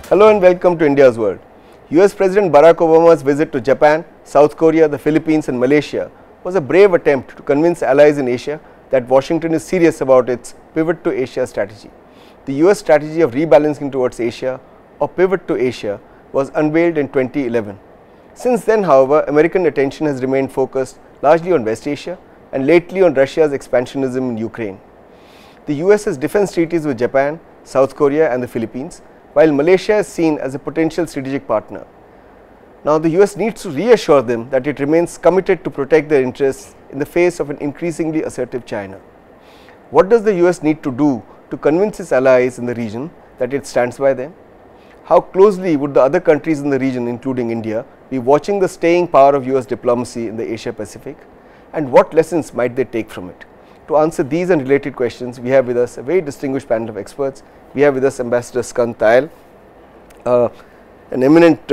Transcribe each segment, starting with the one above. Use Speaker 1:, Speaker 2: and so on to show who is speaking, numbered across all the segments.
Speaker 1: Hello and welcome to India's World. US President Barack Obama's visit to Japan, South Korea, the Philippines and Malaysia was a brave attempt to convince allies in Asia that Washington is serious about its pivot to Asia strategy. The US strategy of rebalancing towards Asia or pivot to Asia was unveiled in 2011. Since then, however, American attention has remained focused largely on West Asia and lately on Russia's expansionism in Ukraine. The US has defense treaties with Japan, South Korea and the Philippines, while Malaysia is seen as a potential strategic partner. Now, the US needs to reassure them that it remains committed to protect their interests in the face of an increasingly assertive China. What does the US need to do to convince its allies in the region that it stands by them? How closely would the other countries in the region, including India, be watching the staying power of US diplomacy in the Asia Pacific, and what lessons might they take from it? To answer these and related questions, we have with us a very distinguished panel of experts. We have with us Ambassador Skand Tayal, an eminent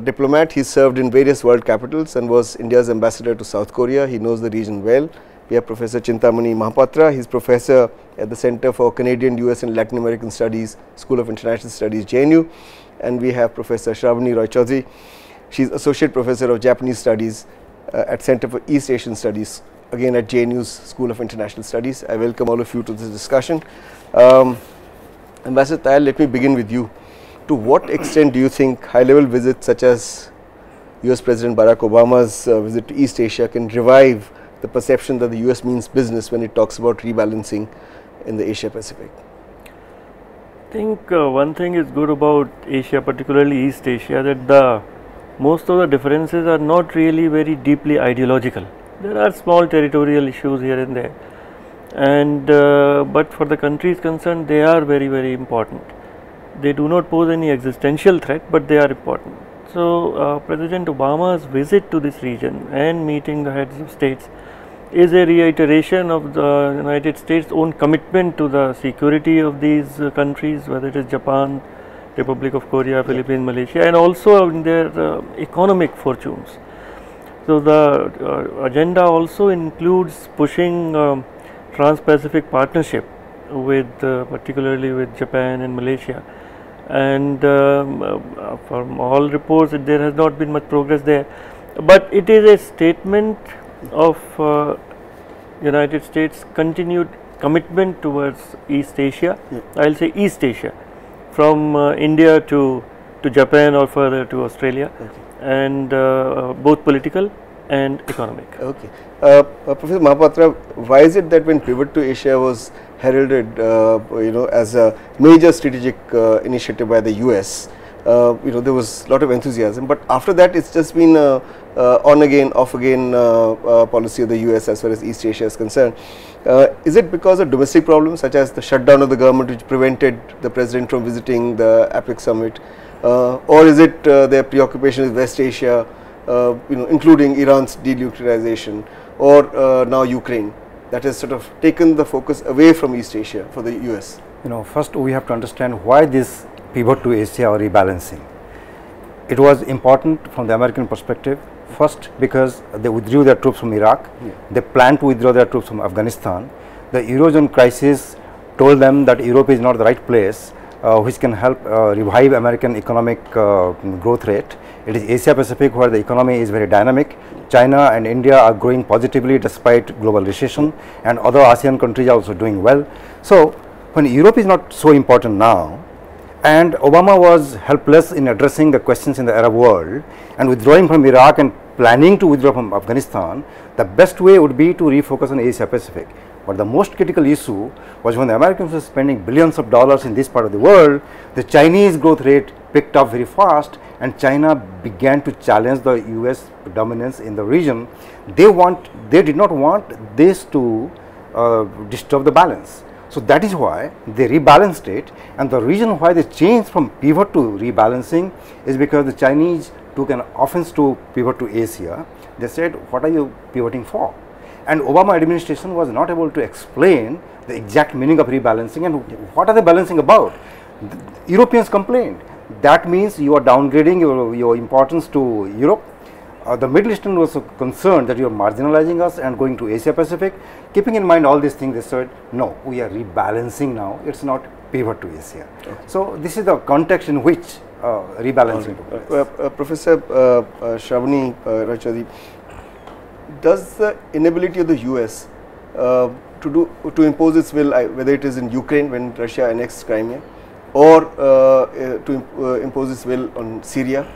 Speaker 1: diplomat. He served in various world capitals and was India's ambassador to South Korea. He knows the region well. We have Professor Chintamani Mahapatra. He is professor at the Center for Canadian, US and Latin American Studies, School of International Studies, JNU. And we have Professor Srabani Choudhury. She is associate professor of Japanese Studies at Center for East Asian Studies, again at JNU's School of International Studies. I welcome all of you to this discussion. Ambassador Tayal, let me begin with you. To what extent do you think high-level visits such as US President Barack Obama's visit to East Asia can revive the perception that the US means business when it talks about rebalancing in the Asia Pacific?
Speaker 2: I think one thing is good about Asia, particularly East Asia, that most of the differences are not really very deeply ideological. There are small territorial issues here and there, and but for the countries concerned, they are very, very important. They do not pose any existential threat, but they are important. So, President Obama's visit to this region and meeting the heads of states is a reiteration of the United States' own commitment to the security of these countries, whether it is Japan, Republic of Korea, Philippines, Malaysia, and also in their economic fortunes. So, the agenda also includes pushing Trans-Pacific partnership with particularly with Japan and Malaysia, and from all reports there has not been much progress there, but it is a statement of United States continued commitment towards East Asia. I will say East Asia, from India to Japan or further to Australia, and both political and economic.
Speaker 1: Okay. Professor Mahapatra, why is it that when pivot to Asia was heralded as a major strategic initiative by the US, there was a lot of enthusiasm, but after that it's just been on again, off again policy of the US as far as East Asia is concerned? Is it because of domestic problems such as the shutdown of the government which prevented the president from visiting the APEC summit, or is it their preoccupation with West Asia, including Iran's denuclearization, or now Ukraine, that has sort of taken the focus away from East Asia for the US?
Speaker 3: First we have to understand why this pivot to Asia or rebalancing. It was important from the American perspective. First, because they withdrew their troops from Iraq, they planned to withdraw their troops from Afghanistan. The Eurozone crisis told them that Europe is not the right place which can help revive American economic growth rate. It is Asia Pacific where the economy is very dynamic. China and India are growing positively despite global recession, and other ASEAN countries are also doing well. So, when Europe is not so important now, and Obama was helpless in addressing the questions in the Arab world and withdrawing from Iraq and planning to withdraw from Afghanistan, the best way would be to refocus on Asia Pacific. But the most critical issue was when the Americans were spending billions of dollars in this part of the world, the Chinese growth rate picked up very fast and China began to challenge the US dominance in the region. They did not want this to disturb the balance. So, that is why they rebalanced it, and the reason why they changed from pivot to rebalancing is because the Chinese took an offense to pivot to Asia. They said, what are you pivoting for? And Obama administration was not able to explain the exact meaning of rebalancing and what are they balancing about. The Europeans complained, that means you are downgrading your importance to Europe. The Middle Eastern was concerned that you are marginalizing us and going to Asia Pacific. Keeping in mind all these things, they said, no, we are rebalancing now. It's not pivot to Asia. Okay. So, this is the context in which rebalancing took place.
Speaker 1: Professor Srabani, Choudhury, does the inability of the US to impose its will, whether it is in Ukraine when Russia annexed Crimea, or to impose its will on Syria,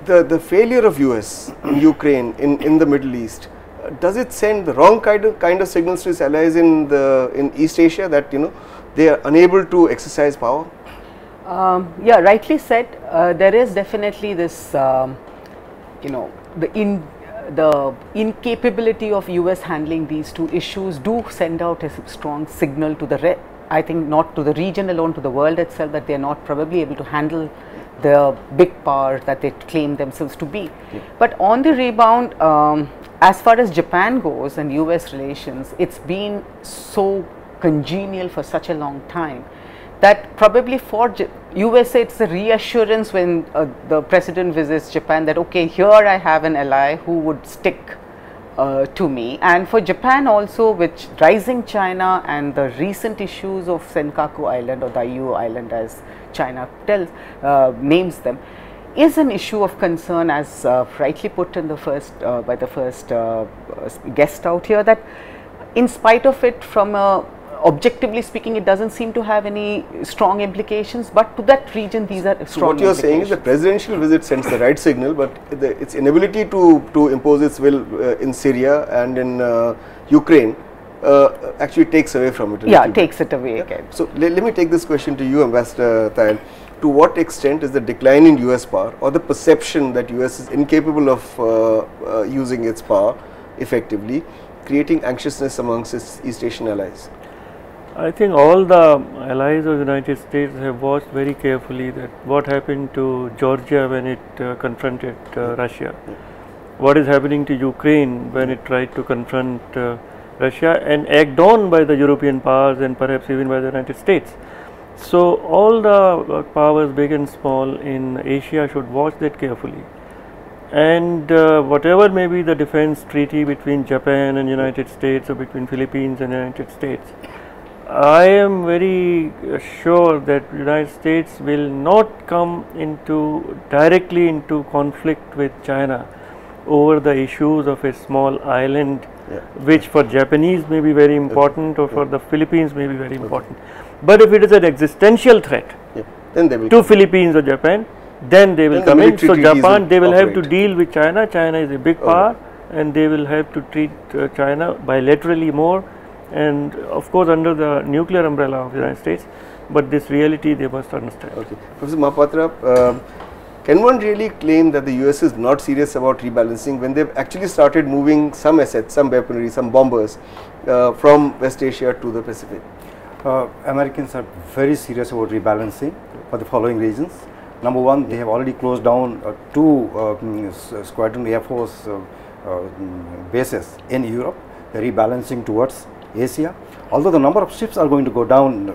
Speaker 1: the failure of US in Ukraine, in the Middle East, does it send the wrong kind of signals to its allies in East Asia, that they are unable to exercise power?
Speaker 4: Yeah, rightly said. There is definitely this, the incapability of US handling these two issues do send out a strong signal to I think not to the region alone, to the world itself, that they are not probably able to handle the big powers that they claim themselves to be. Yeah. But on the rebound, as far as Japan goes and US relations, it's been so congenial for such a long time that probably for USA it's a reassurance when the president visits Japan that, okay, here I have an ally who would stick to me. And for Japan also, with rising China and the recent issues of Senkaku Island, or Diaoyu Island as China names them, is an issue of concern, as rightly put in the first by the first guest out here, that in spite of it, from objectively speaking, it doesn't seem to have any strong implications, but to that region these are strong.
Speaker 1: So what you are saying is the presidential visit sends the right signal, but its inability to impose its will in Syria and in Ukraine actually takes away from it.
Speaker 4: Yeah, takes it away again.
Speaker 1: So let me take this question to you, Ambassador Tayal. To what extent is the decline in US power, or the perception that US is incapable of using its power effectively, creating anxiousness amongst its East Asian allies?
Speaker 2: I think all the allies of the United States have watched very carefully that what happened to Georgia when it confronted Russia, what is happening to Ukraine when it tried to confront Russia, and egged on by the European powers and perhaps even by the United States. So all the powers, big and small, in Asia should watch that carefully. And whatever may be the defense treaty between Japan and United States, or between Philippines and United States, I am very sure that United States will not come directly into conflict with China over the issues of a small island, which for Japanese may be very important, or for the Philippines may be very important. But if it is an existential threat
Speaker 1: then they will
Speaker 2: to Philippines or Japan, then they will come in. So Japan, they will have to deal with China. China is a big power, and they will have to treat China bilaterally more, and of course under the nuclear umbrella of the United States. But this reality they must understand.
Speaker 1: Okay. Professor Mahapatra, can one really claim that the US is not serious about rebalancing when they've actually started moving some assets, some weaponry, some bombers from West Asia to the Pacific?
Speaker 3: Americans are very serious about rebalancing for the following reasons. Number one, they have already closed down two Squadron Air Force bases in Europe. They are rebalancing towards Asia. Although the number of ships are going to go down,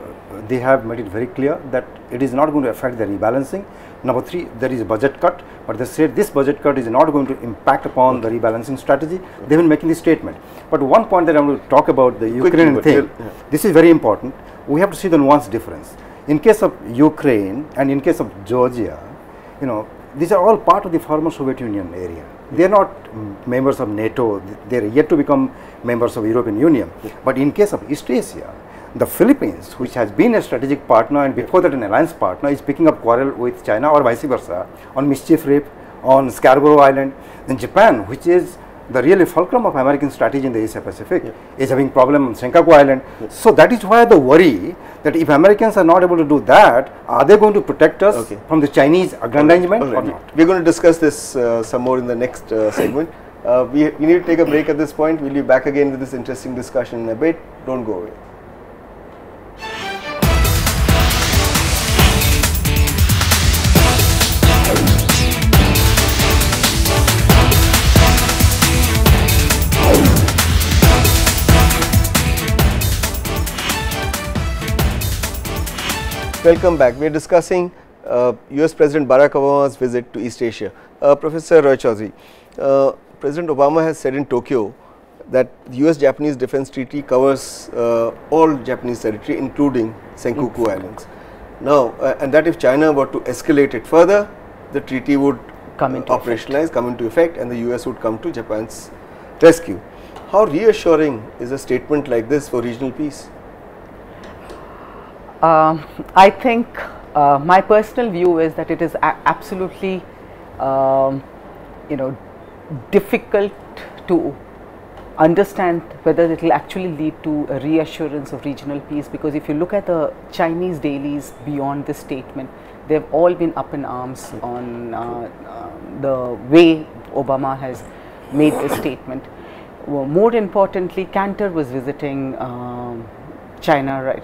Speaker 3: they have made it very clear that it is not going to affect the rebalancing. Number three, there is a budget cut, but they said this budget cut is not going to impact upon the rebalancing strategy. They have been making this statement. But one point that I am going to talk about the Ukrainian thing, this is very important. We have to see the nuance difference. In case of Ukraine and in case of Georgia, these are all part of the former Soviet Union area. They are not members of NATO, they are yet to become members of European Union. But in case of East Asia, the Philippines, which has been a strategic partner and before that an alliance partner, is picking up quarrel with China or vice versa on Mischief Reef, on Scarborough Island. Then Japan, which is the really fulcrum of American strategy in the Asia Pacific, is having problem on Senkaku Island. So that is why the worry that if Americans are not able to do that, are they going to protect us from the Chinese aggrandizement or not?
Speaker 1: We are going to discuss this some more in the next segment. We need to take a break at this point. We will be back again with this interesting discussion in a bit. Don't go away. Welcome back. We are discussing US President Barack Obama's visit to East Asia. Professor Choudhury, President Obama has said in Tokyo that the US-Japanese Defense Treaty covers all Japanese territory, including Senkaku Islands. Now, and that if China were to escalate it further, the treaty would come into effect, and the US would come to Japan's rescue. How reassuring is a statement like this for regional peace?
Speaker 4: I think my personal view is that it is absolutely, difficult to understand whether it will actually lead to a reassurance of regional peace, because if you look at the Chinese dailies beyond this statement, they have all been up in arms on the way Obama has made this statement. Well, more importantly, Cantor was visiting China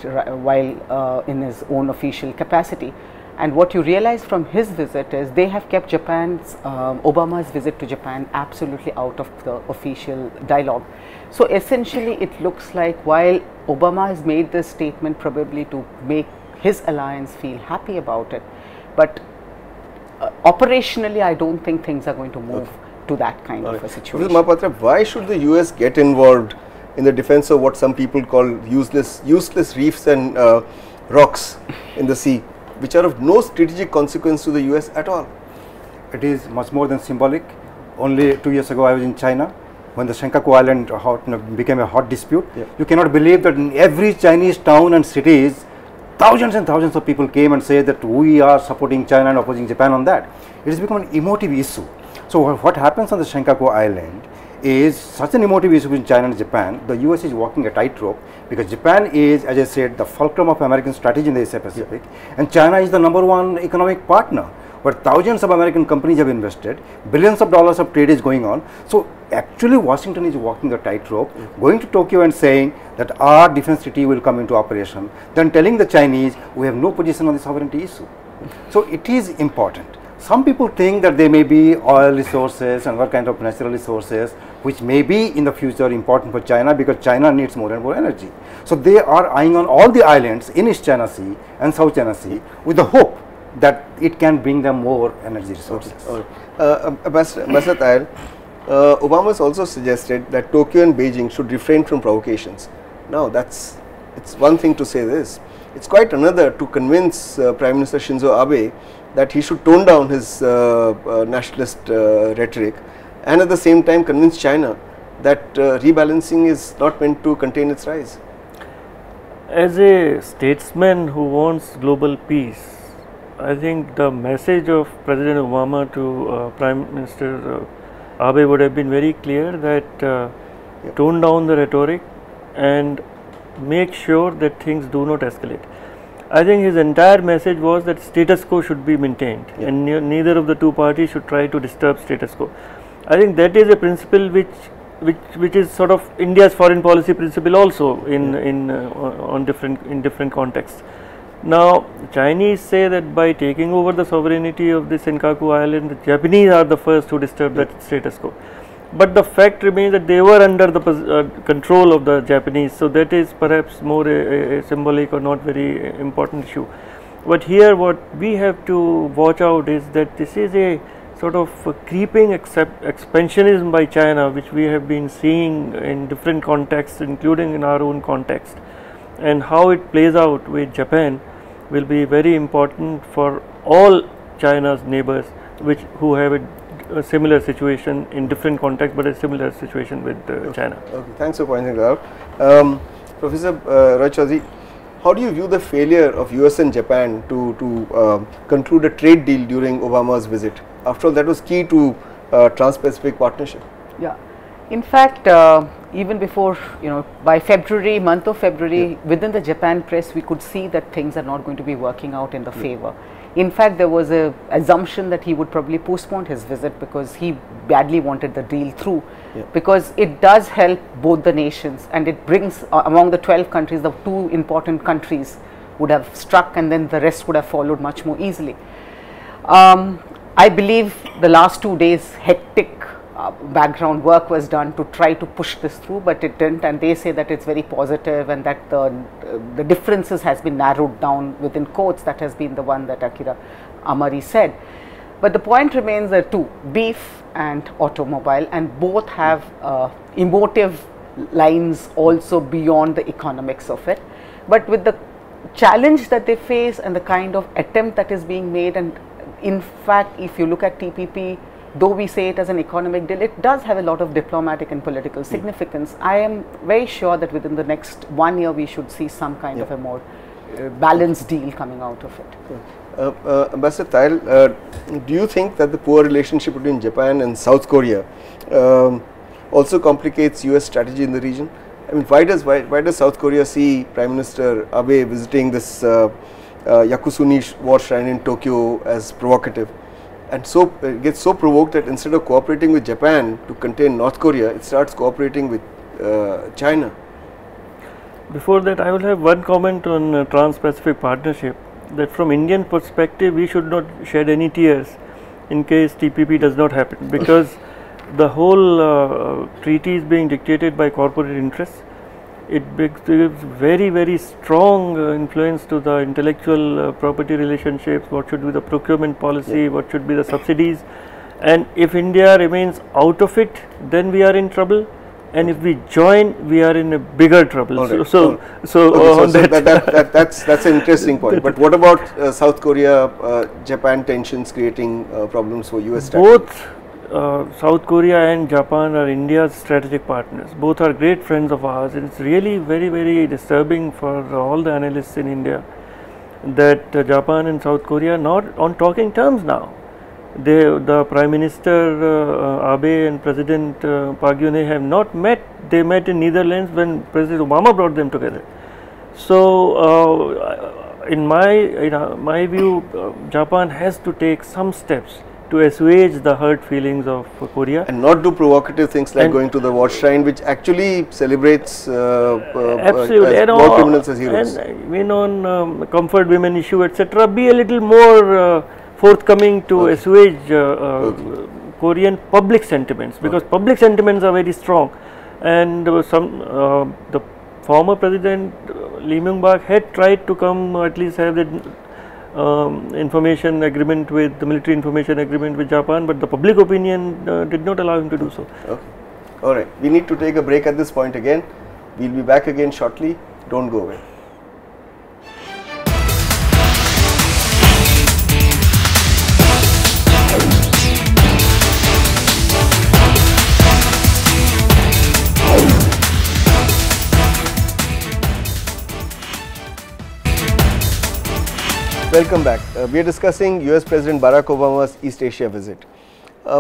Speaker 4: while in his own official capacity, and what you realize from his visit is they have kept Obama's visit to Japan absolutely out of the official dialogue. So essentially it looks like while Obama has made this statement probably to make his alliance feel happy about it, but operationally I don't think things are going to move to that kind of a situation.
Speaker 1: Mahapatra, why should the US get involved in the defense of what some people call useless reefs and rocks in the sea, which are of no strategic consequence to the US at all?
Speaker 3: It is much more than symbolic. Only 2 years ago I was in China when the Senkaku Island became a hot dispute. Yeah. You cannot believe that in every Chinese town and cities, thousands and thousands of people came and said that we are supporting China and opposing Japan on that. It has become an emotive issue. So what happens on the Senkaku Island is such an emotive issue in China and Japan. The US is walking a tightrope because Japan is, as I said, the fulcrum of American strategy in the Asia Pacific, and China is the #1 economic partner, where thousands of American companies have invested, billions of dollars of trade is going on. So actually Washington is walking a tightrope, going to Tokyo and saying that our defense treaty will come into operation, then telling the Chinese we have no position on the sovereignty issue. So it is important. Some people think that there may be oil resources and what kind of natural resources which may be in the future important for China, because China needs more and more energy. So they are eyeing on all the islands in East China Sea and South China Sea with the hope that it can bring them more energy resources.
Speaker 1: Ambassador Tayal, Obama has also suggested that Tokyo and Beijing should refrain from provocations. Now it's one thing to say this, it's quite another to convince Prime Minister Shinzo Abe that he should tone down his nationalist rhetoric, and at the same time convince China that rebalancing is not meant to contain its rise.
Speaker 2: As a statesman who wants global peace, I think the message of President Obama to Prime Minister Abe would have been very clear that tone down the rhetoric and make sure that things do not escalate. I think his entire message was that status quo should be maintained, and neither of the two parties should try to disturb status quo. I think that is a principle which is sort of India's foreign policy principle also in different contexts. Now Chinese say that by taking over the sovereignty of the Senkaku Island, the Japanese are the first to disturb that status quo. But the fact remains that they were under the control of the Japanese, so that is perhaps more a symbolic or not very important issue. But here what we have to watch out is that this is a sort of creeping expansionism by China, which we have been seeing in different contexts, including in our own context, and how it plays out with Japan will be very important for all China's neighbors who have a similar situation in different contexts, but a similar situation with China.
Speaker 1: Okay, thanks for pointing that out. Professor Roy Choudhury, how do you view the failure of US and Japan to conclude a trade deal during Obama's visit? After all, that was key to Trans-Pacific partnership.
Speaker 4: Yeah, in fact, even before, by February, month of February, within the Japan press, we could see that things are not going to be working out in the favor. In fact, there was an assumption that he would probably postpone his visit because he badly wanted the deal through, because it does help both the nations, and it brings among the 12 countries, the 2 important countries would have struck, and then the rest would have followed much more easily. I believe the last 2 days hectic background work was done to try to push this through, but it didn't, and they say that it's very positive and that the differences has been narrowed down within quotes. That has been the one that Akira Amari said. But the point remains there are two, beef and automobile, and both have emotive lines also beyond the economics of it. But with the challenge that they face and the kind of attempt that is being made, and in fact if you look at TPP, though we say it as an economic deal, it does have a lot of diplomatic and political significance. I am very sure that within the next 1 year we should see some kind of a more balanced deal coming out of it.
Speaker 1: Ambassador Tayal, do you think that the poor relationship between Japan and South Korea also complicates US strategy in the region? I mean, why does South Korea see Prime Minister Abe visiting this Yakusuni war shrine in Tokyo as provocative, and so gets so provoked that instead of cooperating with Japan to contain North Korea, it starts cooperating with China?
Speaker 2: Before that, I will have one comment on Trans-Pacific Partnership, that from Indian perspective we should not shed any tears in case TPP does not happen, because the whole treaty is being dictated by corporate interests. It gives very strong influence to the intellectual property relationships, what should be the procurement policy, what should be the subsidies, and if India remains out of it, then we are in trouble, and if we join, we are in a bigger trouble.
Speaker 1: Right. That's an interesting point. But what about South Korea, Japan tensions creating problems for US strategy?
Speaker 2: Both South Korea and Japan are India's strategic partners. Both are great friends of ours, and it's really very disturbing for all the analysts in India that Japan and South Korea are not on talking terms now. The Prime Minister Abe and President Park Geun-hye have not met. They met in Netherlands when President Obama brought them together. So in my view, Japan has to take some steps to assuage the hurt feelings of Korea,
Speaker 1: and not do provocative things like going to the war shrine, which actually celebrates war criminals as heroes.
Speaker 2: And on comfort women issue, etc., be a little more forthcoming to assuage Korean public sentiments, because public sentiments are very strong, and the former President Lee Myung-bak had tried to come at least have the information agreement with the military information agreement with Japan, but the public opinion did not allow him to do so.
Speaker 1: Okay. All right. We need to take a break at this point again. We'll be back again shortly. Don't go away. Welcome back. We are discussing US President Barack Obama's East Asia visit.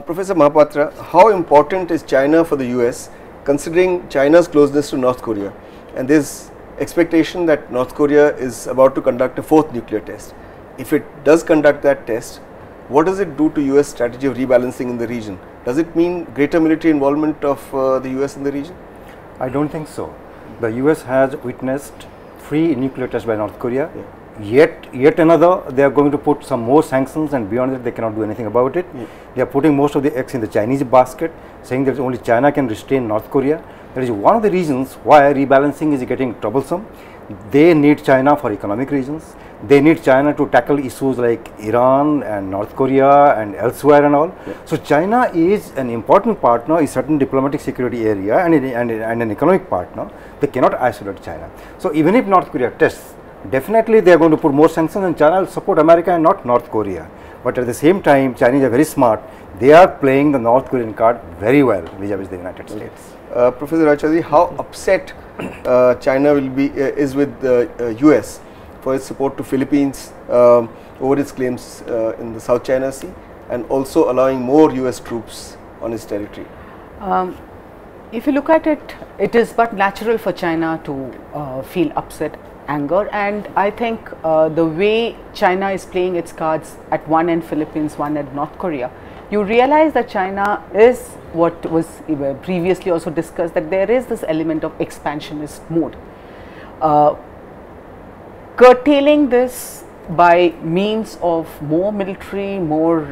Speaker 1: Professor Mahapatra, how important is China for the US, considering China's closeness to North Korea, and this expectation that North Korea is about to conduct a 4th nuclear test? If it does conduct that test, what does it do to US strategy of rebalancing in the region? Does it mean greater military involvement of the US in the region?
Speaker 3: I don't think so. The US has witnessed 3 nuclear tests by North Korea.
Speaker 1: Yeah.
Speaker 3: Yet another, they are going to put some more sanctions, and beyond that they cannot do anything about it.
Speaker 1: Yeah.
Speaker 3: They are putting most of the eggs in the Chinese basket, saying that only China can restrain North Korea. That is one of the reasons why rebalancing is getting troublesome. They need China for economic reasons. They need China to tackle issues like Iran and North Korea and elsewhere and all.
Speaker 1: Yeah.
Speaker 3: So China is an important partner in certain diplomatic security area and an economic partner. They cannot isolate China. So even if North Korea tests, definitely they are going to put more sanctions, and China will support America and not North Korea. But at the same time, Chinese are very smart. They are playing the North Korean card very well vis-a-vis the United States.
Speaker 1: Professor Choudhury, how upset China will be is with the US for its support to Philippines over its claims in the South China Sea, and also allowing more US troops on its territory?
Speaker 4: If you look at it, it is but natural for China to feel upset, anger, and I think the way China is playing its cards, at one end Philippines, one end North Korea, you realize that China is what was previously also discussed, that there is this element of expansionist mode. Curtailing this by means of more military, more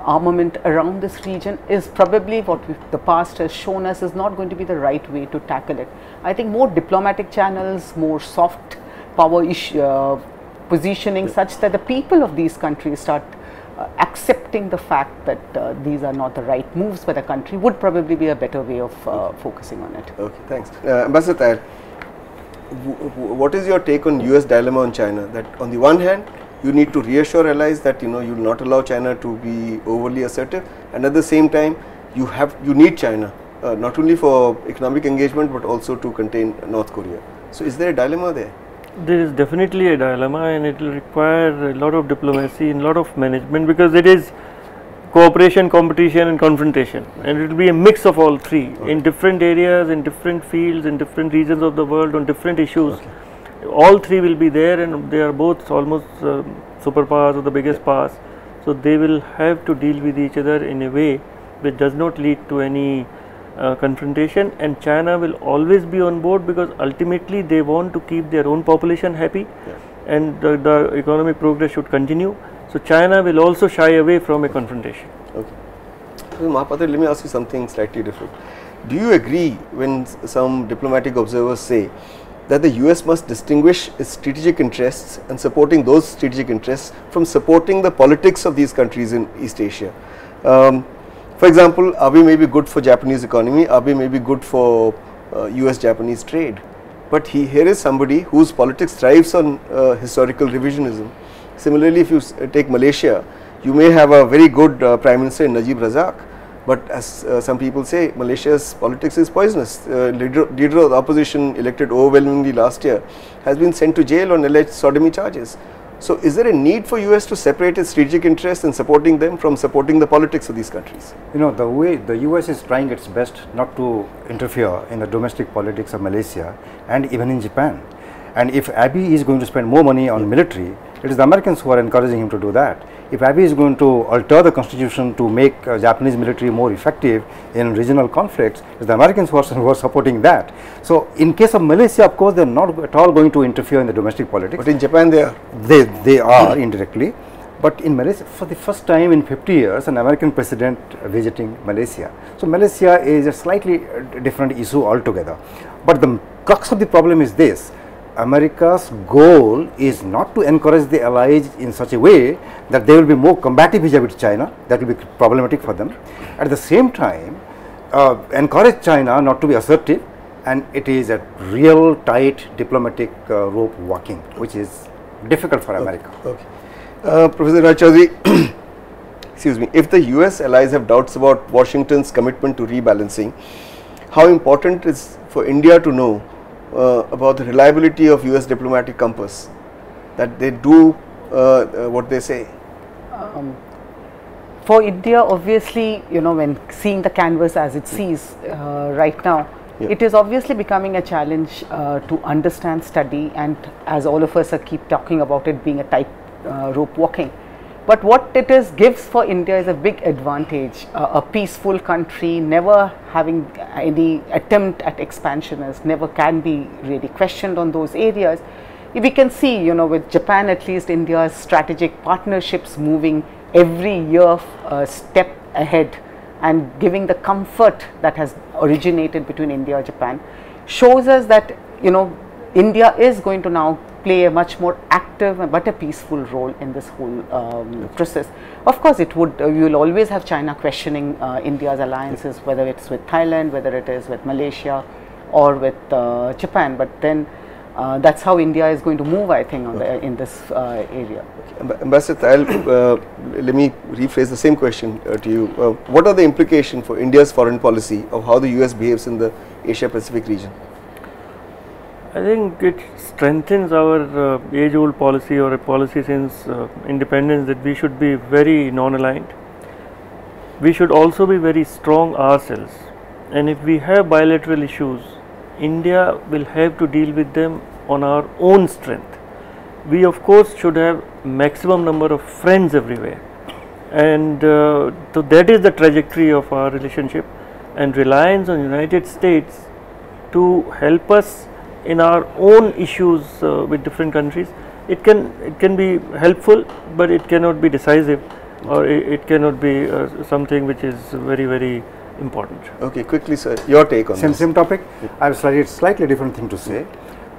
Speaker 4: armament around this region is probably what the past has shown us is not going to be the right way to tackle it. I think more diplomatic channels, more soft power positioning such that the people of these countries start accepting the fact that these are not the right moves by the country would probably be a better way of focusing on it.
Speaker 1: Okay, thanks. Ambassador Tayal, what is your take on US dilemma on China? That on the one hand, you need to reassure allies that you will not allow China to be overly assertive, and at the same time you need China not only for economic engagement but also to contain North Korea. So is there a dilemma there?
Speaker 2: There is definitely a dilemma, and it will require a lot of diplomacy and a lot of management, because it is cooperation, competition and confrontation, and it will be a mix of all three in different areas, in different fields, in different regions of the world, on different issues. All three will be there, and they are both almost superpowers or the biggest powers, so they will have to deal with each other in a way which does not lead to any confrontation, and China will always be on board, because ultimately they want to keep their own population happy, and the economic progress should continue. So China will also shy away from a confrontation.
Speaker 1: Okay. So Mahapatra, let me ask you something slightly different. Do you agree when some diplomatic observers say that the US must distinguish its strategic interests and supporting those strategic interests from supporting the politics of these countries in East Asia? For example, Abe may be good for Japanese economy, Abe may be good for US-Japanese trade, but here is somebody whose politics thrives on historical revisionism. Similarly, if you take Malaysia, you may have a very good Prime Minister in Najib Razak, but as some people say, Malaysia's politics is poisonous. Leader of the opposition elected overwhelmingly last year has been sent to jail on alleged sodomy charges. So is there a need for US to separate its strategic interests in supporting them from supporting the politics of these countries?
Speaker 3: The way the US is trying its best not to interfere in the domestic politics of Malaysia and even in Japan. And if Abe is going to spend more money on military, it is the Americans who are encouraging him to do that. If Abe is going to alter the constitution to make Japanese military more effective in regional conflicts, it is the Americans who are supporting that. So in case of Malaysia, of course, they are not at all going to interfere in the domestic politics.
Speaker 1: But in Japan they are.
Speaker 3: They are indirectly. But in Malaysia, for the first time in 50 years, an American president visiting Malaysia. So Malaysia is a slightly different issue altogether. But the crux of the problem is this: America's goal is not to encourage the allies in such a way that they will be more combative vis-a-vis China. That will be problematic for them. At the same time, encourage China not to be assertive, and it is a real tight diplomatic rope walking, which is difficult for America.
Speaker 1: Okay. Professor Choudhury, excuse me, if the US allies have doubts about Washington's commitment to rebalancing, how important is for India to know about the reliability of US diplomatic compass, that they do what they say?
Speaker 4: For India, obviously, when seeing the canvas as it sees right now, it is obviously becoming a challenge to understand, study, and as all of us keep talking about it being a tight rope walking. But what it gives for India is a big advantage. A peaceful country, never having any attempt at expansionist, never can be really questioned on those areas. We can see, with Japan at least, India's strategic partnerships moving every year a step ahead, and giving the comfort that has originated between India and Japan shows us that, India is going to now play a much more active but a peaceful role in this whole process. Of course, you will always have China questioning India's alliances, whether it's with Thailand, whether it is with Malaysia or with Japan, but then that's how India is going to move, I think, in this area.
Speaker 1: Okay. Ambassador Tayal, let me rephrase the same question to you. What are the implications for India's foreign policy of how the US behaves in the Asia Pacific region?
Speaker 2: I think it strengthens our age-old policy, or a policy since independence, that we should be very non-aligned. We should also be very strong ourselves, and if we have bilateral issues, India will have to deal with them on our own strength. We of course should have maximum number of friends everywhere, and so that is the trajectory of our relationship, and reliance on United States to help us in our own issues with different countries. It can be helpful, but it cannot be decisive, or it cannot be something which is very, very important.
Speaker 1: Okay, quickly sir, your take on
Speaker 3: same topic. I have slightly different thing to say.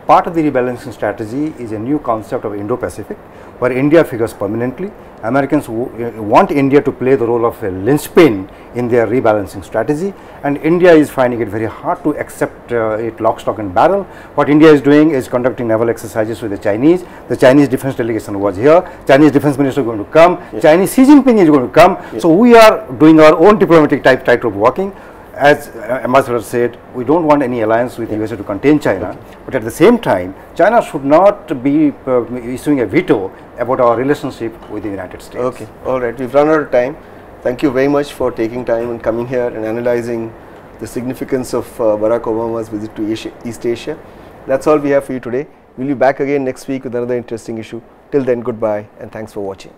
Speaker 3: part of the rebalancing strategy is a new concept of Indo-Pacific, where India figures prominently. Americans want India to play the role of a linchpin in their rebalancing strategy, and India is finding it very hard to accept it lock, stock and barrel. What India is doing is conducting naval exercises with the Chinese. The Chinese defense delegation was here. Chinese defense minister is going to come. Yes. Chinese Xi Jinping is going to come. Yes. So we are doing our own diplomatic tightrope walking. As Ambassador said, we don't want any alliance with USA to contain China, but at the same time, China should not be issuing a veto about our relationship with the United States.
Speaker 1: Okay, all right, we've run out of time. Thank you very much for taking time and coming here and analyzing the significance of Barack Obama's visit to East Asia. That's all we have for you today. We'll be back again next week with another interesting issue. Till then, goodbye and thanks for watching.